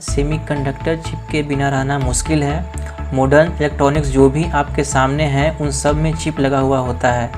Semiconductor chip के बिना रहना मुश्किल है। मॉडर्न इलेक्ट्रॉनिक्स जो भी आपके सामने हैं उन सब में चिप लगा हुआ होता है।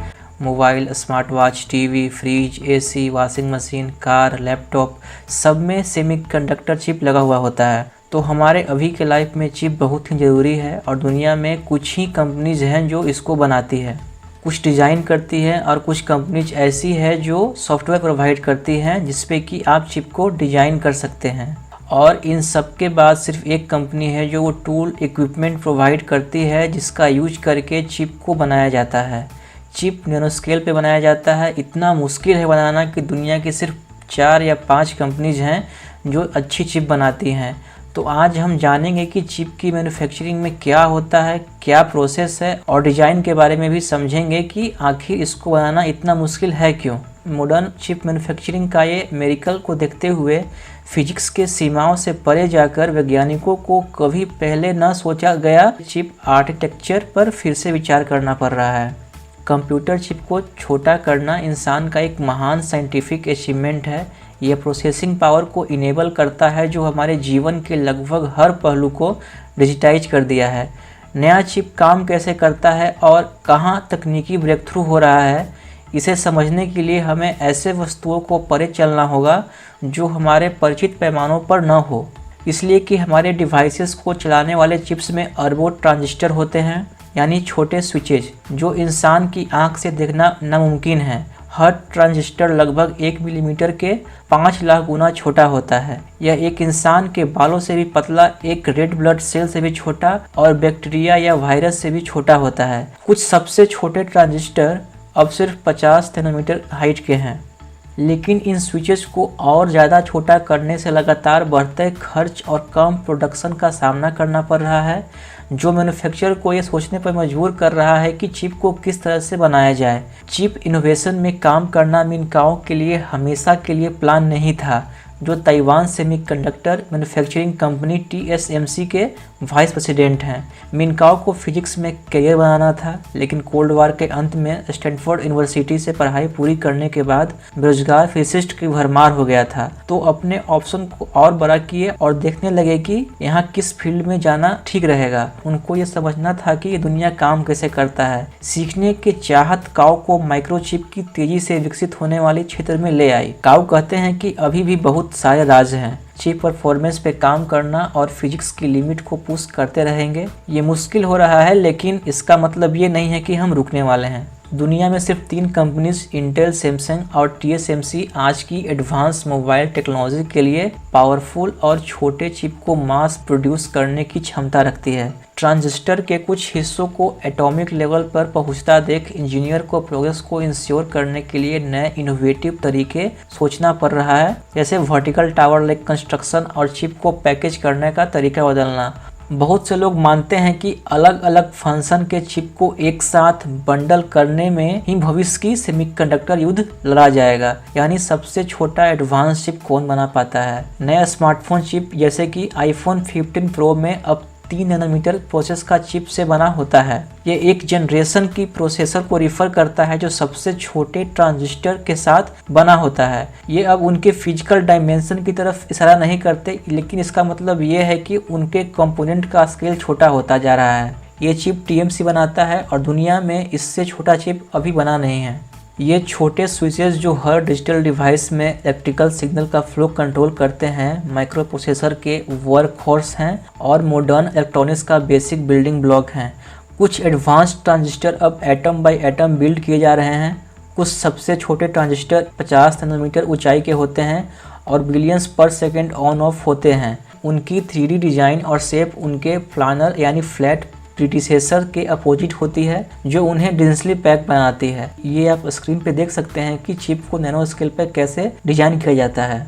Mobile, smart watch, TV, fridge, AC, washing machine, car, laptop सब में सेमीकंडक्टर चिप लगा हुआ होता है। तो हमारे अभी के लाइफ में चिप बहुत ही ज़रूरी है और दुनिया में कुछ ही कंपनीज हैं जो इसको बनाती है, कुछ डिज़ाइन करती है और कुछ कंपनीज ऐसी है जो सॉफ्टवेयर प्रोवाइड करती हैं जिस पे कि आप चिप को डिज़ाइन कर सकते हैं। और इन सब के बाद सिर्फ एक कंपनी है जो वो टूल इक्विपमेंट प्रोवाइड करती है जिसका यूज करके चिप को बनाया जाता है। चिप नैनो स्केल पे बनाया जाता है। इतना मुश्किल है बनाना कि दुनिया की सिर्फ 4 या 5 कंपनीज हैं जो अच्छी चिप बनाती हैं। तो आज हम जानेंगे कि चिप की मैन्युफैक्चरिंग में क्या होता है, क्या प्रोसेस है और डिज़ाइन के बारे में भी समझेंगे कि आखिर इसको बनाना इतना मुश्किल है क्यों। मॉडर्न चिप मैन्युफैक्चरिंग का ये मेरिकल को देखते हुए फिजिक्स के सीमाओं से परे जाकर वैज्ञानिकों को कभी पहले न सोचा गया चिप आर्किटेक्चर पर फिर से विचार करना पड़ रहा है। कंप्यूटर चिप को छोटा करना इंसान का एक महान साइंटिफिक अचीवमेंट है। यह प्रोसेसिंग पावर को इनेबल करता है जो हमारे जीवन के लगभग हर पहलू को डिजिटाइज कर दिया है। नया चिप काम कैसे करता है और कहाँ तकनीकी ब्रेक थ्रू हो रहा है, इसे समझने के लिए हमें ऐसे वस्तुओं को परे चलना होगा जो हमारे परिचित पैमानों पर न हो। इसलिए कि हमारे डिवाइसेस को चलाने वाले चिप्स में अरबों ट्रांजिस्टर होते हैं, यानी छोटे स्विचेज जो इंसान की आंख से देखना नामुमकिन है। हर ट्रांजिस्टर लगभग 1 मिलीमीटर के 5 लाख गुना छोटा होता है। यह एक इंसान के बालों से भी पतला, एक रेड ब्लड सेल से भी छोटा और बैक्टीरिया या वायरस से भी छोटा होता है। कुछ सबसे छोटे ट्रांजिस्टर अब सिर्फ 50 नैनोमीटर हाइट के हैं। लेकिन इन स्विचेस को और ज़्यादा छोटा करने से लगातार बढ़ते खर्च और कम प्रोडक्शन का सामना करना पड़ रहा है, जो मैन्युफैक्चरर को ये सोचने पर मजबूर कर रहा है कि चिप को किस तरह से बनाया जाए। चिप इनोवेशन में काम करना मिनकाओ के लिए हमेशा के लिए प्लान नहीं था, जो Taiwan semiconductor manufacturing company TSMC के वाइस प्रेसिडेंट हैं। मिनकाओ को फिजिक्स में करियर बनाना था, लेकिन कोल्ड वार के अंत में स्टैनफोर्ड यूनिवर्सिटी से पढ़ाई पूरी करने के बाद बेरोजगार फिजिसिस्ट की भरमार हो गया था। तो अपने ऑप्शन को और बड़ा किए और देखने लगे कि यहाँ किस फील्ड में जाना ठीक रहेगा। उनको ये समझना था कि ये दुनिया काम कैसे करता है। सीखने के चाहत काओ को माइक्रोचिप की तेजी से विकसित होने वाले क्षेत्र में ले आई। काओ कहते हैं कि अभी भी बहुत सारे राज हैं। चिप परफॉर्मेंस पे काम करना और फिजिक्स की लिमिट को पुश करते रहेंगे। ये मुश्किल हो रहा है, लेकिन इसका मतलब ये नहीं है कि हम रुकने वाले हैं। दुनिया में सिर्फ 3 कंपनीज इंटेल, सैमसंग और TSMC आज की एडवांस मोबाइल टेक्नोलॉजी के लिए पावरफुल और छोटे चिप को मास प्रोड्यूस करने की क्षमता रखती है। ट्रांजिस्टर के कुछ हिस्सों को एटॉमिक लेवल पर पहुंचता देख इंजीनियर को प्रोग्रेस को इंश्योर करने के लिए नए इनोवेटिव तरीके सोचना पड़ रहा है, जैसे वर्टिकल टावर लाइक कंस्ट्रक्शन और चिप को पैकेज करने का तरीका बदलना। बहुत से लोग मानते हैं कि अलग अलग फंक्शन के चिप को एक साथ बंडल करने में ही भविष्य की सेमीकंडक्टर युद्ध लड़ा जाएगा, यानी सबसे छोटा एडवांस चिप कौन बना पाता है। नया स्मार्टफोन चिप जैसे कि iPhone 15 Pro में अब 3 नैनोमीटर प्रोसेस का चिप से बना होता है। ये एक जनरेशन की प्रोसेसर को रिफर करता है जो सबसे छोटे ट्रांजिस्टर के साथ बना होता है। ये अब उनके फिजिकल डायमेंशन की तरफ इशारा नहीं करते, लेकिन इसका मतलब ये है कि उनके कंपोनेंट का स्केल छोटा होता जा रहा है। ये चिप TSMC बनाता है और दुनिया में इससे छोटा चिप अभी बना नहीं है। ये छोटे स्विचेस जो हर डिजिटल डिवाइस में इलेक्ट्रिकल सिग्नल का फ्लो कंट्रोल करते हैं, माइक्रो प्रोसेसर के वर्कहॉर्स हैं और मॉडर्न इलेक्ट्रॉनिक्स का बेसिक बिल्डिंग ब्लॉक हैं। कुछ एडवांस ट्रांजिस्टर अब एटम बाय एटम बिल्ड किए जा रहे हैं। कुछ सबसे छोटे ट्रांजिस्टर 50 नैनोमीटर ऊंचाई के होते हैं और बिलियंस पर सेकेंड ऑन ऑफ होते हैं। उनकी 3D डिजाइन और शेप उनके प्लानर यानी फ्लैट प्रीडिसेसर के अपोजिट होती है, जो उन्हें डेंसली पैक बनाती है। ये आप स्क्रीन पे देख सकते हैं कि चिप को नैनो स्केल पर कैसे डिजाइन किया जाता है।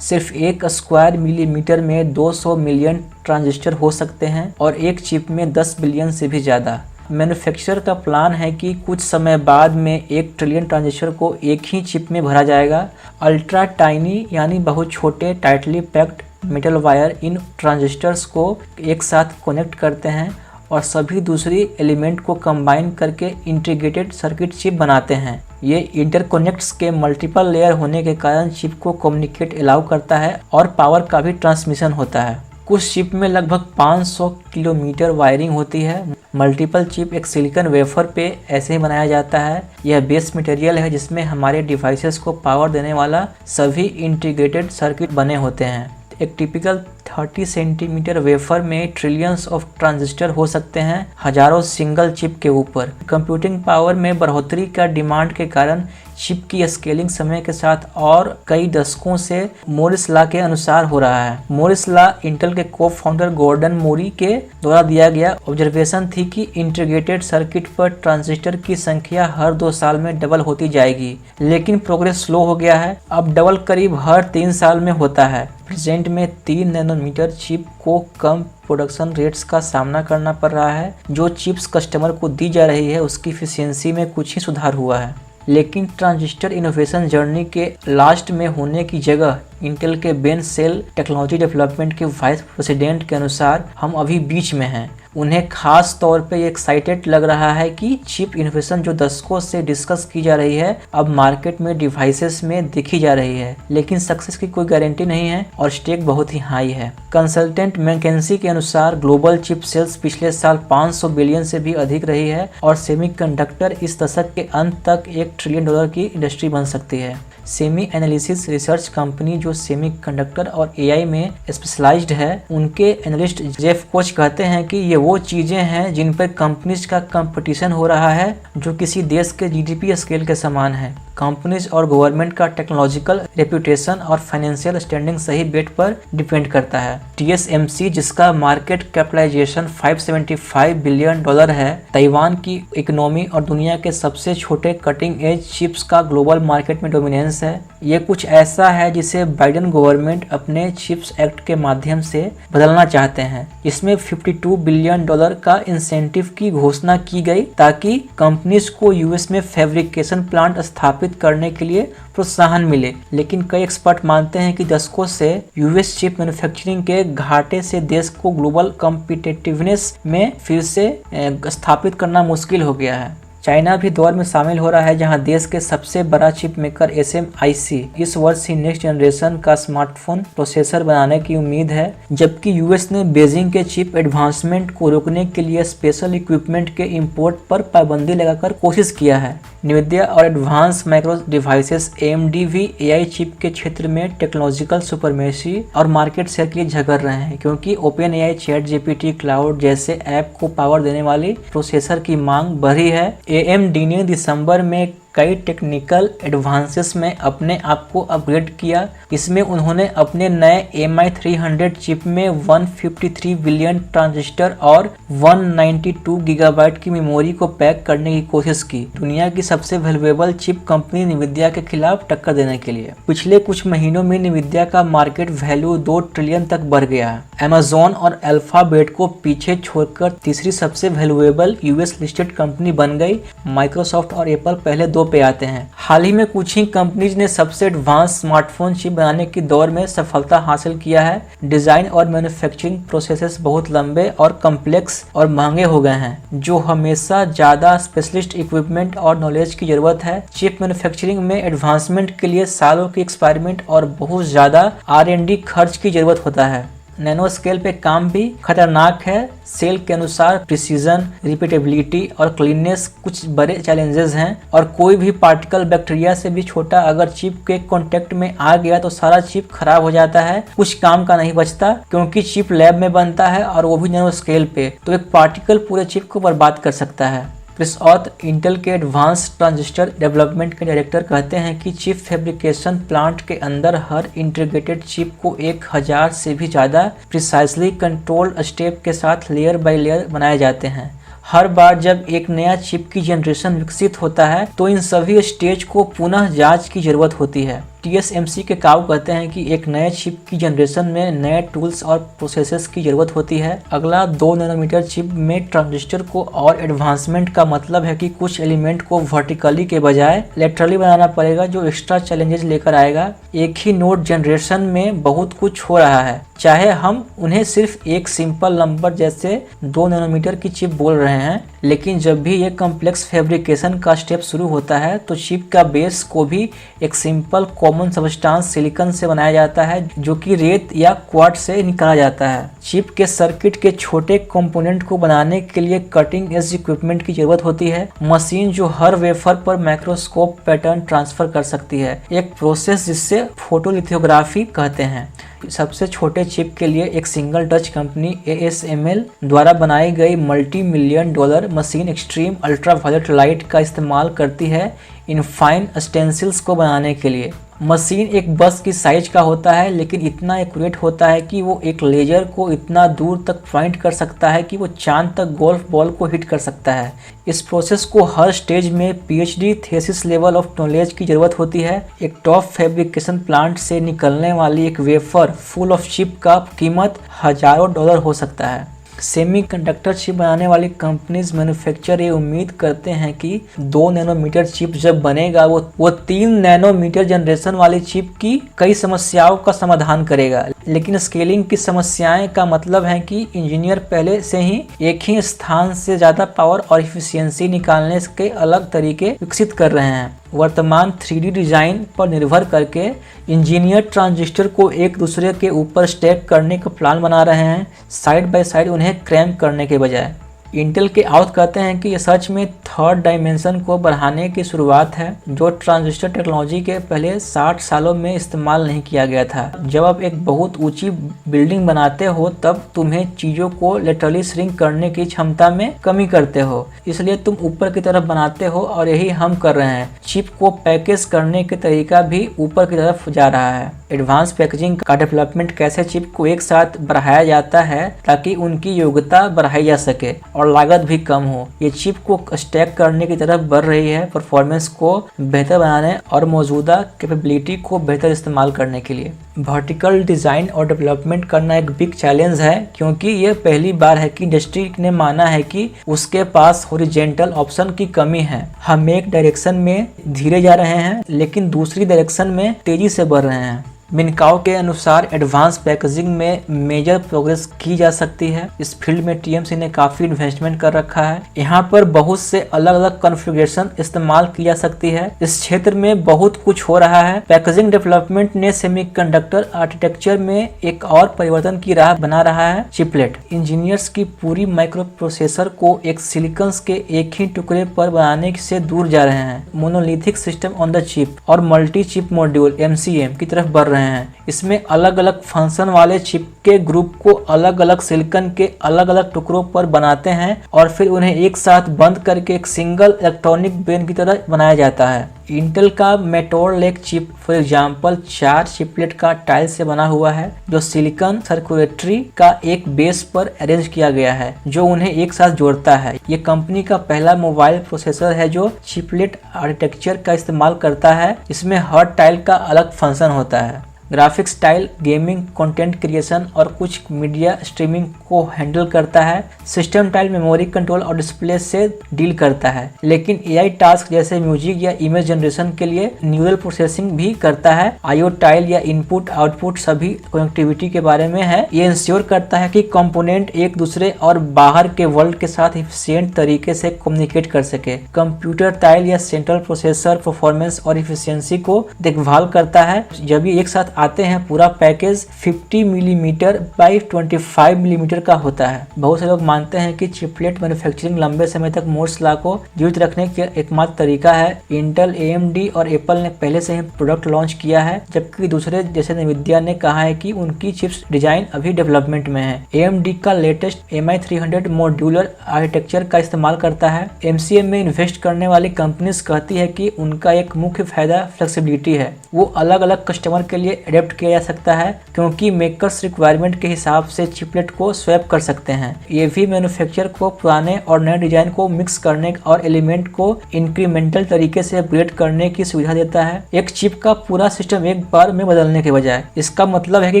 सिर्फ 1 स्क्वायर मिलीमीटर में 200 मिलियन ट्रांजिस्टर हो सकते हैं और एक चिप में 10 बिलियन से भी ज़्यादा। मैन्युफैक्चरर का प्लान है कि कुछ समय बाद में 1 ट्रिलियन ट्रांजिस्टर को एक ही चिप में भरा जाएगा। अल्ट्रा टाइनी यानी बहुत छोटे tightly packed metal wire in transistors को एक साथ कनेक्ट करते हैं और सभी दूसरी एलिमेंट को कंबाइन करके इंटीग्रेटेड सर्किट चिप बनाते हैं। ये इंटरकनेक्ट्स के मल्टीपल लेयर होने के कारण चिप को कम्युनिकेट अलाउ करता है और पावर का भी ट्रांसमिशन होता है। कुछ चिप में लगभग 500 किलोमीटर वायरिंग होती है। मल्टीपल चिप एक सिलिकॉन वेफर पे ऐसे ही बनाया जाता है। यह बेस मटेरियल है जिसमें हमारे डिवाइसेस को पावर देने वाला सभी इंटीग्रेटेड सर्किट बने होते हैं। एक टिपिकल 30 सेंटीमीटर वेफर में ट्रिलियंस ऑफ ट्रांजिस्टर हो सकते हैं, हजारों सिंगल चिप के ऊपर। कंप्यूटिंग पावर में बढ़ोतरी का डिमांड के कारण चिप की स्केलिंग समय के साथ और कई दशकों से मोरिस लॉ के अनुसार हो रहा है। मोरिस लॉ इंटेल के को फाउंडर गॉर्डन मोरी के द्वारा दिया गया ऑब्जर्वेशन थी कि इंटीग्रेटेड सर्किट पर ट्रांजिस्टर की संख्या हर 2 साल में डबल होती जाएगी, लेकिन प्रोग्रेस स्लो हो गया है। अब डबल करीब हर 3 साल में होता है। प्रेजेंट में 3 नैनोमीटर चिप को कम प्रोडक्शन रेट्स का सामना करना पड़ रहा है। जो चिप्स कस्टमर को दी जा रही है उसकी एफिशिएंसी में कुछ ही सुधार हुआ है, लेकिन ट्रांजिस्टर इनोवेशन जर्नी के लास्ट में होने की जगह इंटेल के बेन सेल टेक्नोलॉजी डेवलपमेंट के वाइस प्रेसिडेंट के अनुसार हम अभी बीच में हैं। उन्हें खास तौर पे एक्साइटेड लग रहा है कि चिप इनोवेशन जो दशकों से डिस्कस की जा रही है अब मार्केट में डिवाइसेस में दिखी जा रही है, लेकिन सक्सेस की कोई गारंटी नहीं है और स्टेक बहुत ही हाई है। कंसल्टेंट मैकेंजी के अनुसार ग्लोबल चिप सेल्स पिछले साल 500 बिलियन से भी अधिक रही है और सेमीकंडक्टर इस दशक के अंत तक $1 ट्रिलियन की इंडस्ट्री बन सकती है। सेमी एनालिसिस रिसर्च कंपनी जो सेमीकंडक्टर और एआई में स्पेशलाइज्ड है, उनके एनालिस्ट जेफ कोच कहते हैं कि ये वो चीजें हैं जिन पर कंपनीज का कंपटीशन हो रहा है जो किसी देश के जीडीपी स्केल के समान है। कंपनीज और गवर्नमेंट का टेक्नोलॉजिकल रेप्यूटेशन और फाइनेंशियल स्टैंडिंग सही बेट पर डिपेंड करता है। TSMC जिसका मार्केट कैपिटलाइजेशन $575 बिलियन है, ताइवान की इकोनॉमी और दुनिया के सबसे छोटे कटिंग एज चिप्स का ग्लोबल मार्केट में डोमिनेंस है। ये कुछ ऐसा है जिसे बाइडेन गवर्नमेंट अपने चिप्स एक्ट के माध्यम से बदलना चाहते हैं। इसमें $52 बिलियन का इंसेंटिव की घोषणा की गई ताकि कंपनीज को यूएस में फैब्रिकेशन प्लांट स्थापित करने के लिए प्रोत्साहन मिले, लेकिन कई एक्सपर्ट मानते हैं कि दशकों से यूएस चिप मैन्युफैक्चरिंग के घाटे से देश को ग्लोबल कॉम्पिटिटिवनेस में फिर से स्थापित करना मुश्किल हो गया है। चाइना भी दौर में शामिल हो रहा है, जहां देश के सबसे बड़ा चिप मेकर SMIC इस वर्ष ही नेक्स्ट जनरेशन का स्मार्टफोन प्रोसेसर बनाने की उम्मीद है, जबकि यूएस ने बीजिंग के चिप एडवांसमेंट को रोकने के लिए स्पेशल इक्विपमेंट के इंपोर्ट पर पाबंदी लगाकर कोशिश किया है। NVIDIA और एडवांस माइक्रो डिवाइसेस AMD भी AI चिप के क्षेत्र में टेक्नोलॉजिकल सुपरमेसी और मार्केट शेयर के लिए झगड़ रहे हैं, क्योंकि OpenAI ChatGPT क्लाउड जैसे ऐप को पावर देने वाली प्रोसेसर की मांग बढ़ी है। AMD ने दिसंबर में कई टेक्निकल एडवांसेस में अपने आप को अपग्रेड किया। इसमें उन्होंने अपने नए MI300 चिप में 153 बिलियन ट्रांजिस्टर और 192 गीगाबाइट की मेमोरी को पैक करने की कोशिश की, दुनिया की सबसे वैल्यूएबल चिप कंपनी NVIDIA के खिलाफ टक्कर देने के लिए। पिछले कुछ महीनों में NVIDIA का मार्केट वैल्यू $2 ट्रिलियन तक बढ़ गया है। Amazon और अल्फाबेट को पीछे छोड़कर तीसरी सबसे वैल्यूएबल यूएस लिस्टेड कंपनी बन गई। माइक्रोसॉफ्ट और एप्पल पहले 2 पे आते हैं। हाल ही में कुछ ही कंपनीज ने सबसे एडवांस स्मार्टफोन चिप बनाने की दौर में सफलता हासिल किया है। डिजाइन और मैन्युफैक्चरिंग प्रोसेसेस बहुत लंबे और कॉम्प्लेक्स और महंगे हो गए हैं, जो हमेशा ज्यादा स्पेशलिस्ट इक्विपमेंट और नॉलेज की जरूरत है। चिप मैन्युफैक्चरिंग में एडवांसमेंट के लिए सालों की एक्सपेरिमेंट और बहुत ज्यादा R&D खर्च की जरूरत होता है। नैनो स्केल पे काम भी खतरनाक है। सेल के अनुसार प्रिसीजन, रिपीटेबिलिटी और क्लीननेस कुछ बड़े चैलेंजेस हैं, और कोई भी पार्टिकल बैक्टीरिया से भी छोटा अगर चिप के कांटेक्ट में आ गया तो सारा चिप खराब हो जाता है, कुछ काम का नहीं बचता, क्योंकि चिप लैब में बनता है और वो भी नैनो स्केल पे, तो एक पार्टिकल पूरे चिप को बर्बाद कर सकता है। क्रिस ऑथ इंटेल के एडवांस ट्रांजिस्टर डेवलपमेंट के डायरेक्टर कहते हैं कि चिप फैब्रिकेशन प्लांट के अंदर हर इंटीग्रेटेड चिप को 1000 से भी ज़्यादा प्रिसाइसली कंट्रोल्ड स्टेप के साथ लेयर बाय लेयर बनाए जाते हैं। हर बार जब एक नया चिप की जनरेशन विकसित होता है तो इन सभी स्टेज को पुनः जांच की जरूरत होती है। TSMC के काउ कहते हैं कि एक नए चिप की जनरेशन में नए टूल्स और प्रोसेसेस की जरूरत होती है। अगला 2 नैनोमीटर चिप में ट्रांजिस्टर को और एडवांसमेंट का मतलब है कि कुछ एलिमेंट को वर्टिकली के बजाय लेटरली बनाना पड़ेगा, जो एक्स्ट्रा चैलेंजेस लेकर आएगा। एक ही नोड जनरेशन में बहुत कुछ हो रहा है, चाहे हम उन्हें सिर्फ एक सिंपल नंबर जैसे 2 नैनोमीटर की चिप बोल रहे हैं, लेकिन जब भी ये कॉम्प्लेक्स फैब्रिकेशन का स्टेप शुरू होता है तो चिप का बेस को भी एक सिंपल कॉमन सबस्टांस सिलिकॉन से बनाया जाता है, जो कि रेत या क्वार्ट्ज से निकाला जाता है। चिप के सर्किट के छोटे कंपोनेंट को बनाने के लिए कटिंग एज इक्विपमेंट की जरूरत होती है। मशीन जो हर वेफर पर माइक्रोस्कोप पैटर्न ट्रांसफर कर सकती है, एक प्रोसेस जिससे फोटोलिथोग्राफी कहते हैं। सबसे छोटे चिप के लिए एक सिंगल डच कंपनी ASML द्वारा बनाई गई $multi-million machine extreme ultraviolet light का इस्तेमाल करती है इन फाइन स्टेंसिल्स को बनाने के लिए। मशीन एक बस की साइज का होता है, लेकिन इतना एक्यूरेट होता है कि वो एक लेजर को इतना दूर तक पॉइंट कर सकता है कि वो चांद तक गोल्फ बॉल को हिट कर सकता है। इस प्रोसेस को हर स्टेज में PhD thesis level of knowledge की जरूरत होती है। एक टॉप फैब्रिकेशन प्लांट से निकलने वाली एक वेफर फुल ऑफ चिप का कीमत हजारों डॉलर हो सकता है। सेमीकंडक्टर चिप बनाने वाली कंपनीज मैन्युफैक्चरर ये उम्मीद करते हैं कि 2 नैनोमीटर चिप जब बनेगा वो 3 नैनोमीटर जनरेशन वाली चिप की कई समस्याओं का समाधान करेगा। लेकिन स्केलिंग की समस्याएं का मतलब है कि इंजीनियर पहले से ही एक ही स्थान से ज़्यादा पावर और इफिशियंसी निकालने के अलग तरीके विकसित कर रहे हैं। वर्तमान 3D डिज़ाइन पर निर्भर करके इंजीनियर ट्रांजिस्टर को एक दूसरे के ऊपर स्टैक करने का प्लान बना रहे हैं, साइड बाय साइड उन्हें क्रैम करने के बजाय। इंटेल के आउट कहते हैं कि यह सच में थर्ड डायमेंशन को बढ़ाने की शुरुआत है, जो ट्रांजिस्टर टेक्नोलॉजी के पहले 60 सालों में इस्तेमाल नहीं किया गया था। जब आप एक बहुत ऊंची बिल्डिंग बनाते हो तब तुम्हें चीज़ों को लिटरली श्रिंक करने की क्षमता में कमी करते हो, इसलिए तुम ऊपर की तरफ बनाते हो और यही हम कर रहे हैं। चिप को पैकेज करने के तरीका भी ऊपर की तरफ जा रहा है। एडवांस पैकेजिंग का डेवलपमेंट कैसे चिप को एक साथ बढ़ाया जाता है ताकि उनकी योग्यता बढ़ाई जा सके और लागत भी कम हो। ये चिप को स्टैक करने की तरफ बढ़ रही है, परफॉर्मेंस को बेहतर बनाने और मौजूदा कैपेबिलिटी को बेहतर इस्तेमाल करने के लिए। वर्टिकल डिज़ाइन और डेवलपमेंट करना एक बिग चैलेंज है, क्योंकि ये पहली बार है कि इंडस्ट्री ने माना है कि उसके पास हॉरिजॉन्टल ऑप्शन की कमी है। हम एक डायरेक्शन में धीरे जा रहे हैं लेकिन दूसरी डायरेक्शन में तेजी से बढ़ रहे हैं। मिनकाओ के अनुसार एडवांस पैकेजिंग में मेजर प्रोग्रेस की जा सकती है। इस फील्ड में TMC ने काफ़ी इन्वेस्टमेंट कर रखा है। यहाँ पर बहुत से अलग अलग कॉन्फ़िगरेशन इस्तेमाल की जा सकती है। इस क्षेत्र में बहुत कुछ हो रहा है। पैकेजिंग डेवलपमेंट ने सेमीकंडक्टर आर्किटेक्चर में एक और परिवर्तन की राह बना रहा है, चिपलेट। इंजीनियर्स की पूरी माइक्रो प्रोसेसर को एक सिलिकॉन के एक ही टुकड़े पर बनाने से दूर जा रहे हैं, monolithic system on the chip और मल्टी चिप मॉड्यूल MCM की तरफ बढ़ रहे हैं। इसमें अलग अलग फंक्शन वाले चिप के ग्रुप को अलग अलग सिलिकॉन के अलग अलग टुकड़ों पर बनाते हैं और फिर उन्हें एक साथ बंद करके एक सिंगल इलेक्ट्रॉनिक ब्रेन की तरह बनाया जाता है। इंटेल का मेटोर लेक चिप फॉर एग्जांपल 4 चिपलेट का टाइल से बना हुआ है, जो सिलिकॉन सर्कुलेटरी का एक बेस पर अरेंज किया गया है जो उन्हें एक साथ जोड़ता है। ये कंपनी का पहला मोबाइल प्रोसेसर है जो चिपलेट आर्किटेक्चर का इस्तेमाल करता है। इसमें हर टाइल का अलग फंक्शन होता है। Graphics tile gaming content creation और कुछ मीडिया स्ट्रीमिंग को हैंडल करता है। सिस्टम टाइल मेमोरी कंट्रोल और डिस्प्ले से डील करता है, लेकिन AI टास्क जैसे म्यूजिक या इमेज जनरेशन के लिए न्यूरल प्रोसेसिंग भी करता है। IO टाइल या इनपुट आउटपुट सभी कनेक्टिविटी के बारे में है। ये इंश्योर करता है कि कंपोनेंट एक दूसरे और बाहर के वर्ल्ड के साथ एफिशिएंट तरीके से कम्युनिकेट कर सके। कंप्यूटर टाइल या सेंट्रल प्रोसेसर परफॉर्मेंस और इफिशियंसी को देखभाल करता है। जब ये एक साथ आते हैं पूरा पैकेज 50 मिलीमीटर बाई 25 मिलीमीटर का होता है। बहुत से लोग मानते हैं कि चिपलेट मैन्युफैक्चरिंग लंबे समय तक मूर्स लॉ को जीवित रखने का एकमात्र तरीका है। इंटेल, AMD और एप्पल ने पहले से ही प्रोडक्ट लॉन्च किया है, जबकि दूसरे जैसे NVIDIA ने कहा है कि उनकी चिप्स डिजाइन अभी डेवलपमेंट में है। AMD का लेटेस्ट MI300 मॉड्यूलर आर्किटेक्चर का इस्तेमाल करता है। MCM में इन्वेस्ट करने वाली कंपनीज कहती है कि उनका एक मुख्य फायदा फ्लेक्सिबिलिटी है। वो अलग अलग कस्टमर के लिए एडेप्ट किया जा सकता है, क्योंकि मेकर्स रिक्वायरमेंट के हिसाब से चिपलेट को स्वैप कर सकते हैं। ये भी मैन्युफैक्चरर को पुराने और नए डिजाइन को मिक्स करने और एलिमेंट को इंक्रीमेंटल तरीके से अपग्रेड करने की सुविधा देता है, एक चिप का पूरा सिस्टम एक बार में बदलने के बजाय। इसका मतलब है कि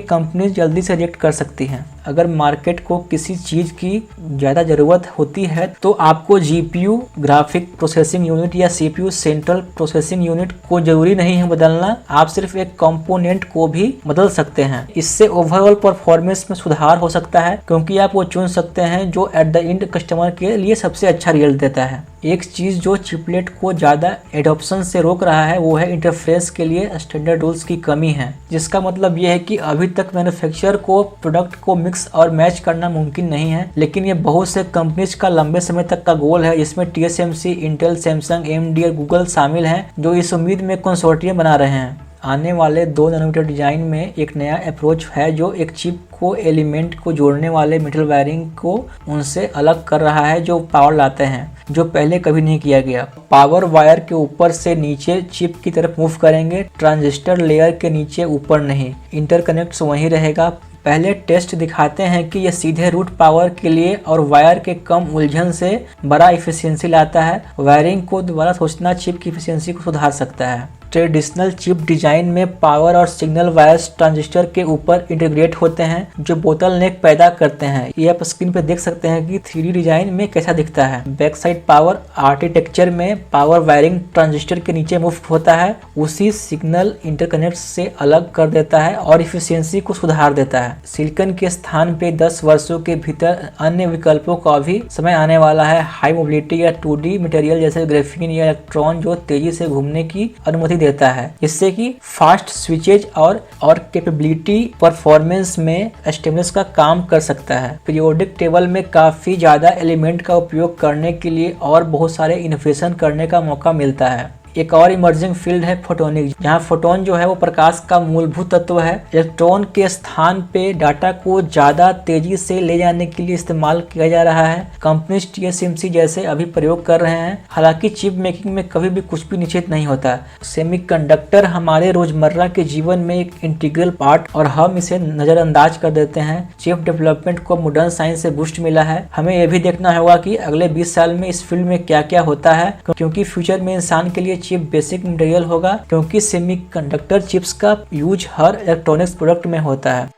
कंपनी जल्दी से रिएक्ट कर सकती हैं। अगर मार्केट को किसी चीज की ज्यादा जरूरत होती है तो आपको जीपीयू ग्राफिक प्रोसेसिंग यूनिट या सीपीयू सेंट्रल प्रोसेसिंग यूनिट को जरूरी नहीं है बदलना, आप सिर्फ एक कंपोनेंट को भी बदल सकते हैं। इससे ओवरऑल परफॉर्मेंस में सुधार हो सकता है, क्योंकि आप वो चुन सकते हैं जो एट द एंड कस्टमर के लिए सबसे अच्छा रिजल्ट देता है। एक चीज जो चिपलेट को ज्यादा एडॉप्शन से रोक रहा है वो है इंटरफेस के लिए स्टैंडर्ड रूल्स की कमी है, जिसका मतलब ये है कि अभी तक मैन्युफैक्चरर को प्रोडक्ट को मिक्स और मैच करना मुमकिन नहीं है, लेकिन ये बहुत से कंपनीज का लंबे समय तक का गोल है, जिसमें TSMC, इंटेल, सैमसंग, AMD और गूगल शामिल हैं, जो इस उम्मीद में कंसोर्टियम बना रहे हैं। आने वाले 2 नैनोमीटर डिजाइन में एक नया अप्रोच है जो एक चिप को एलिमेंट को जोड़ने वाले मेटल वायरिंग को उनसे अलग कर रहा है, जो पावर लाते हैं, जो पहले कभी नहीं किया गया। पावर वायर के ऊपर से नीचे चिप की तरफ मूव करेंगे, ट्रांजिस्टर लेयर के नीचे ऊपर नहीं। इंटरकनेक्ट्स वहीं रहेगा। पहले टेस्ट दिखाते हैं कि यह सीधे रूट पावर के लिए और वायर के कम उलझन से बड़ा इफिशियंसी लाता है। वायरिंग को दोबारा सोचना चिप की इफिशियंसी को सुधार सकता है। ट्रेडिशनल चिप डिजाइन में पावर और सिग्नल वायर्स ट्रांजिस्टर के ऊपर इंटीग्रेट होते हैं, जो बोतलनेक पैदा करते हैं। ये आप स्क्रीन पे देख सकते हैं कि 3D डिजाइन में कैसा दिखता है। बैक साइड पावर आर्किटेक्चर में पावर वायरिंग ट्रांजिस्टर के नीचे मुफ्त होता है, उसी सिग्नल इंटरकनेक्ट से अलग कर देता है और इफिशियंसी को सुधार देता है। सिलिकॉन के स्थान पे 10 वर्षों के भीतर अन्य विकल्पों का भी समय आने वाला है। हाई मोबिलिटी या 2D मटेरियल जैसे ग्रेफीन या इलेक्ट्रॉन जो तेजी से घूमने की अनुमति देता है, इससे कि फास्ट स्विचेज और कैपेबिलिटी परफॉर्मेंस में स्टेमलेस का काम कर सकता है। पीरियोडिक टेबल में काफी ज्यादा एलिमेंट का उपयोग करने के लिए और बहुत सारे इनोवेशन करने का मौका मिलता है। एक और इमर्जिंग फील्ड है फोटोनिक्स, जहां फोटोन जो है वो प्रकाश का मूलभूत तत्व है। इलेक्ट्रॉन के स्थान पे डाटा को ज्यादा तेजी से ले जाने के लिए इस्तेमाल किया जा रहा है। कंपनीज TSMC जैसे अभी प्रयोग कर रहे हैं। हालांकि चिप मेकिंग में कभी भी कुछ भी निश्चित नहीं होता। सेमीकंडक्टर हमारे रोजमर्रा के जीवन में एक इंटीग्रल पार्ट और हम इसे नजरअंदाज कर देते हैं। चिप डेवलपमेंट को मॉडर्न साइंस से बूस्ट मिला है। हमें यह भी देखना होगा कि अगले 20 साल में इस फील्ड में क्या क्या होता है, क्योंकि फ्यूचर में इंसान के लिए चिप बेसिक मटेरियल होगा, क्योंकि सेमीकंडक्टर चिप्स का यूज हर इलेक्ट्रॉनिक्स प्रोडक्ट में होता है।